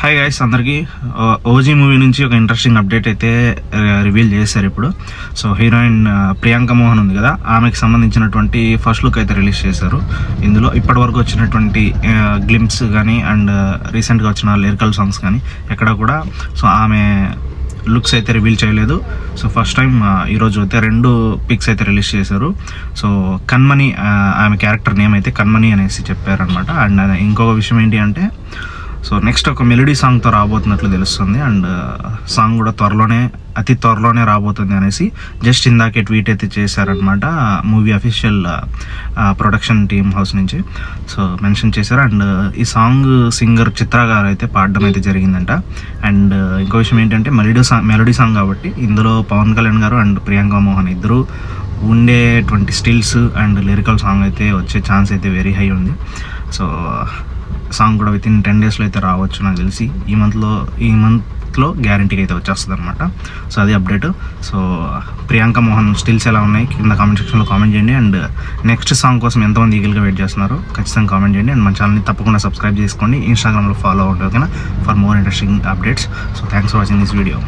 Hi guys అందరికీ. OG movie నుంచి ఒక ఇంట్రెస్టింగ్ అప్డేట్ అయితే రివీల్ చేశారు ఇప్పుడు. సో హీరోయిన్ ప్రియాంక మోహన్ ఉంది కదా, ఆమెకి సంబంధించినటువంటి ఫస్ట్ లుక్ అయితే రిలీజ్ చేశారు. ఇందులో ఇప్పటివరకు వచ్చినటువంటి గ్లింప్స్ కానీ అండ్ రీసెంట్గా వచ్చిన లిరికల్ సాంగ్స్ కానీ ఎక్కడ కూడా సో ఆమె లుక్స్ అయితే రివీల్ చేయలేదు. సో ఫస్ట్ టైం ఈరోజు అయితే 2 పిక్స్ అయితే రిలీజ్ చేశారు. సో కన్మణి, ఆమె క్యారెక్టర్ నేమ్ అయితే కన్మణి అనేసి చెప్పారనమాట. అండ్ ఇంకొక విషయం ఏంటి అంటే సో నెక్స్ట్ ఒక మెలోడీ సాంగ్తో రాబోతున్నట్లు తెలుస్తుంది. అండ్ సాంగ్ కూడా అతి త్వరలోనే రాబోతుంది అనేసి జస్ట్ ఇందాకే ట్వీట్ అయితే చేశారనమాట movie official production team house నుంచి. సో మెన్షన్ చేశారు. అండ్ ఈ సాంగ్ సింగర్ చిత్ర గారు అయితే పాడడం అయితే జరిగిందంట. అండ్ ఇంకో విషయం ఏంటంటే మెలోడీ సాంగ్ కాబట్టి ఇందులో పవన్ కళ్యాణ్ గారు అండ్ ప్రియాంక మోహన్ ఇద్దరు ఉండేటువంటి స్టిల్స్ అండ్ లిరికల్ సాంగ్ అయితే వచ్చే ఛాన్స్ అయితే వెరీ హై ఉంది. సో సాంగ్ కూడా విత్ ఇన్ 10 daysలో అయితే రావచ్చు నాకు తెలిసి. ఈ మంత్లో గ్యారంటీగా అయితే వచ్చేస్తుంది అనమాట. సో అది update. So Priyanka Mohan stills ఎలా ఉన్నాయి కింద కామెంట్ సెక్షన్లో కామెంట్ చేయండి. అండ్ నెక్స్ట్ సాంగ్ కోసం ఎంతమంది ఈగల్గా వెయిట్ చేస్తున్నారో ఖచ్చితంగా కామెంట్ చేయండి. అండ్ మన ఛానల్ని తప్పకుండా సబ్స్క్రైబ్ చేసుకోండి, ఇన్స్టాగ్రామ్లో ఫాలో అవ్వండి ఓకేనా, for more interesting updates. So thanks for watching this video.